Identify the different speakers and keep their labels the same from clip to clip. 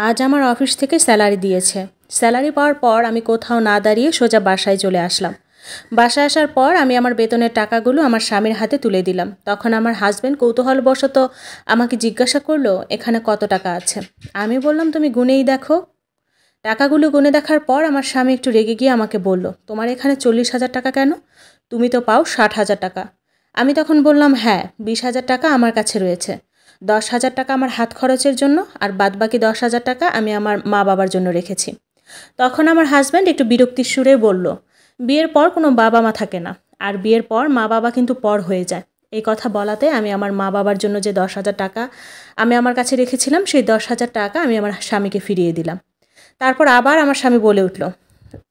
Speaker 1: আজ আমার অফিস থেকে স্যালারি দিয়েছে। স্যালারি পাওয়ার পর আমি কোথাও না দাঁড়িয়ে সোজা বাসায় চলে আসলাম। বাসায় আসার পর আমি আমার বেতনের টাকাগুলো আমার স্বামীর হাতে তুলে দিলাম। তখন আমার হাজব্যান্ড কৌতূহলবশত আমাকে জিজ্ঞাসা করলো, এখানে কত টাকা আছে? আমি বললাম, তুমি গুনেই দেখো। টাকাগুলো গুনে দেখার পর আমার স্বামী একটু রেগে গিয়ে আমাকে বলল, তোমার এখানে 40,000 টাকা কেন? তুমি তো পাও 60,000 টাকা। আমি তখন বললাম, হ্যাঁ, 20,000 টাকা আমার কাছে রয়েছে। 10,000 টাকা আমার হাত খরচের জন্য, আর বাদবাকি 10,000 টাকা আমি আমার মা বাবার জন্য রেখেছি। তখন আমার হাজব্যান্ড একটু বিরক্তির সুরে বলল, বিয়ের পর কোনো বাবা মা থাকে না, আর বিয়ের পর মা বাবা কিন্তু পর হয়ে যায়। এই কথা বলাতে আমি আমার মা বাবার জন্য যে 10,000 টাকা আমি আমার কাছে রেখেছিলাম, সেই 10,000 টাকা আমি আমার স্বামীকে ফিরিয়ে দিলাম। তারপর আবার আমার স্বামী বলে উঠল,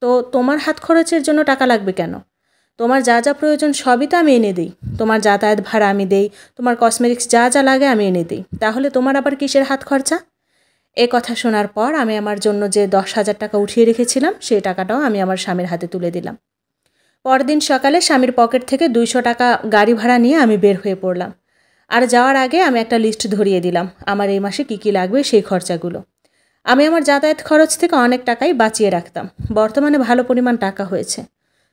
Speaker 1: তো তোমার হাত খরচের জন্য টাকা লাগবে কেন? তোমার যা যা প্রয়োজন সবই তো আমি এনে দিই। তোমার যাতায়াত ভাড়া আমি দেই, তোমার কসমেটিক্স যা যা লাগে আমি এনে দিই, তাহলে তোমার আবার কিসের হাত খরচা? এ কথা শোনার পর আমি আমার জন্য যে 10,000 টাকা উঠিয়ে রেখেছিলাম, সেই টাকাটাও আমি আমার স্বামীর হাতে তুলে দিলাম। পরদিন সকালে স্বামীর পকেট থেকে 200 টাকা গাড়ি ভাড়া নিয়ে আমি বের হয়ে পড়লাম। আর যাওয়ার আগে আমি একটা লিস্ট ধরিয়ে দিলাম আমার এই মাসে কী কী লাগবে সেই খরচাগুলো। আমি আমার যাতায়াত খরচ থেকে অনেক টাকাই বাঁচিয়ে রাখতাম। বর্তমানে ভালো পরিমাণ টাকা হয়েছে।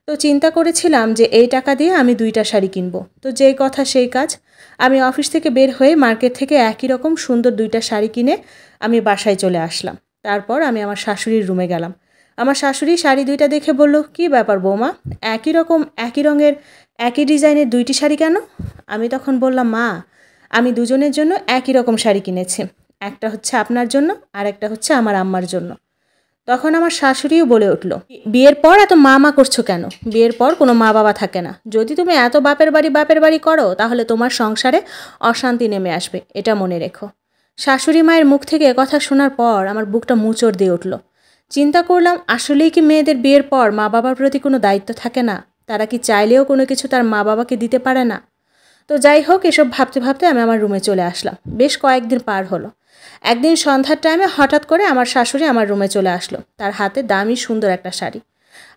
Speaker 1: তো চিন্তা করেছিলাম যে এই টাকা দিয়ে আমি 2টা শাড়ি কিনবো। তো যেই কথা সেই কাজ, আমি অফিস থেকে বের হয়ে মার্কেট থেকে একই রকম সুন্দর 2টা শাড়ি কিনে আমি বাসায় চলে আসলাম। তারপর আমি আমার শাশুড়ির রুমে গেলাম। আমার শাশুড়ি শাড়ি 2টা দেখে বলল, কী ব্যাপার বৌমা, একই রকম একই রঙের একই ডিজাইনের 2টি শাড়ি কেন? আমি তখন বললাম, মা, আমি দুজনের জন্য একই রকম শাড়ি কিনেছি। একটা হচ্ছে আপনার জন্য, আর একটা হচ্ছে আমার আম্মার জন্য। তখন আমার শাশুড়িও বলে উঠল, বিয়ের পর এত মা মা করছো কেন? বিয়ের পর কোনো মা বাবা থাকে না। যদি তুমি এত বাপের বাড়ি করো, তাহলে তোমার সংসারে অশান্তি নেমে আসবে, এটা মনে রেখো। শাশুড়ি মায়ের মুখ থেকে কথা শোনার পর আমার বুকটা মুচড় দিয়ে উঠল। চিন্তা করলাম, আসলেই কি মেয়েদের বিয়ের পর মা বাবার প্রতি কোনো দায়িত্ব থাকে না? তারা কি চাইলেও কোনো কিছু তার মা বাবাকে দিতে পারে না? তো যাই হোক, এসব ভাবতে ভাবতে আমি আমার রুমে চলে আসলাম। বেশ কয়েকদিন পার হলো। একদিন সন্ধ্যার টাইমে হঠাৎ করে আমার শাশুড়ি আমার রুমে চলে আসলো। তার হাতে দামি সুন্দর একটা শাড়ি।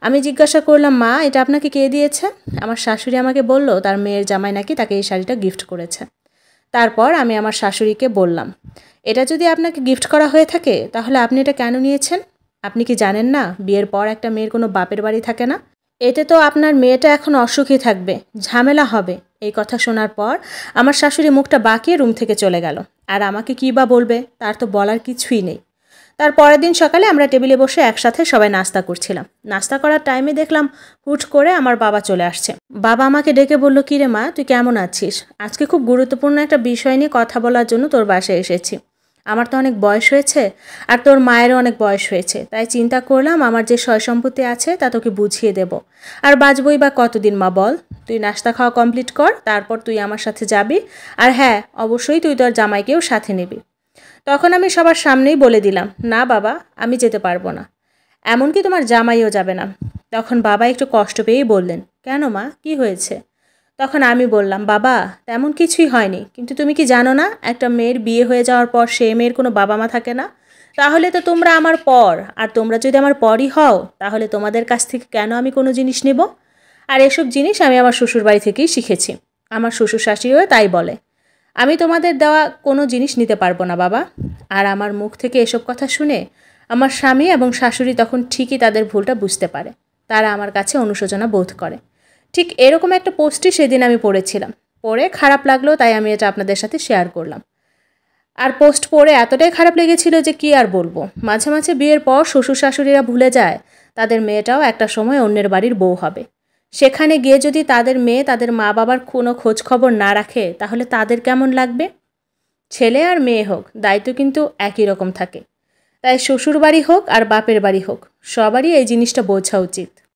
Speaker 1: আমি জিজ্ঞাসা করলাম, মা, এটা আপনাকে কে দিয়েছে? আমার শাশুড়ি আমাকে বলল, তার মেয়ের জামাই নাকি তাকে এই শাড়িটা গিফট করেছে। তারপর আমি আমার শাশুড়িকে বললাম, এটা যদি আপনাকে গিফট করা হয়ে থাকে, তাহলে আপনি এটা কেন নিয়েছেন? আপনি কি জানেন না, বিয়ের পর একটা মেয়ের কোনো বাপের বাড়ি থাকে না? এতে তো আপনার মেয়েটা এখন অসুখী থাকবে, ঝামেলা হবে। এই কথা শোনার পর আমার শাশুড়ি মুখটা বাঁকিয়ে রুম থেকে চলে গেল। আর আমাকে কী বা বলবে, তার তো বলার কিছুই নেই। তার পরের দিন সকালে আমরা টেবিলে বসে একসাথে সবাই নাস্তা করছিলাম। নাস্তা করার টাইমে দেখলাম হুট করে আমার বাবা চলে আসছে। বাবা আমাকে ডেকে বলল, কী রে মা, তুই কেমন আছিস? আজকে খুব গুরুত্বপূর্ণ একটা বিষয় নিয়ে কথা বলার জন্য তোর বাসায় এসেছি। আমার তো অনেক বয়স হয়েছে, আর তোর মায়েরও অনেক বয়স হয়েছে, তাই চিন্তা করলাম আমার যে সয় সম্পত্তি আছে তা তোকে বুঝিয়ে দেব। আর বাঁচবই বা কতদিন মা, বল? তুই নাস্তা খাওয়া কমপ্লিট কর, তারপর তুই আমার সাথে যাবি। আর হ্যাঁ, অবশ্যই তুই তোর জামাইকেও সাথে নিবি। তখন আমি সবার সামনেই বলে দিলাম, না বাবা, আমি যেতে পারবো না। এমনকি তোমার জামাইও যাবে না। তখন বাবা একটু কষ্ট পেয়েই বললেন, কেন মা, কি হয়েছে? তখন আমি বললাম, বাবা, তেমন কিছুই হয়নি, কিন্তু তুমি কি জানো না, একটা মেয়ের বিয়ে হয়ে যাওয়ার পর সে মেয়ের কোনো বাবা মা থাকে না? তাহলে তো তোমরা আমার পর, আর তোমরা যদি আমার পরই হও, তাহলে তোমাদের কাছ থেকে কেন আমি কোনো জিনিস নেব? আর এসব জিনিস আমি আমার শ্বশুরবাড়ি থেকেই শিখেছি। আমার শ্বশুর শাশুড়িও তাই বলে। আমি তোমাদের দেওয়া কোনো জিনিস নিতে পারবো না বাবা। আর আমার মুখ থেকে এসব কথা শুনে আমার স্বামী এবং শাশুড়ি তখন ঠিকই তাদের ভুলটা বুঝতে পারে। তারা আমার কাছে অনুশোচনা বোধ করে। ঠিক এরকম একটা পোস্টই সেদিন আমি পড়েছিলাম। পড়ে খারাপ লাগলো, তাই আমি এটা আপনাদের সাথে শেয়ার করলাম। আর পোস্ট পড়ে এতটাই খারাপ লেগেছিল যে কি আর বলবো। মাঝে মাঝে বিয়ের পর শ্বশুর শাশুড়িরা ভুলে যায় তাদের মেয়েটাও একটা সময় অন্যের বাড়ির বউ হবে। সেখানে গিয়ে যদি তাদের মেয়ে তাদের মা বাবার কোনো খোঁজ খবর না রাখে, তাহলে তাদের কেমন লাগবে? ছেলে আর মেয়ে হোক, দায়িত্ব কিন্তু একই রকম থাকে। তাই শ্বশুর বাড়ি হোক আর বাপের বাড়ি হোক, সবারই এই জিনিসটা বোঝা উচিত।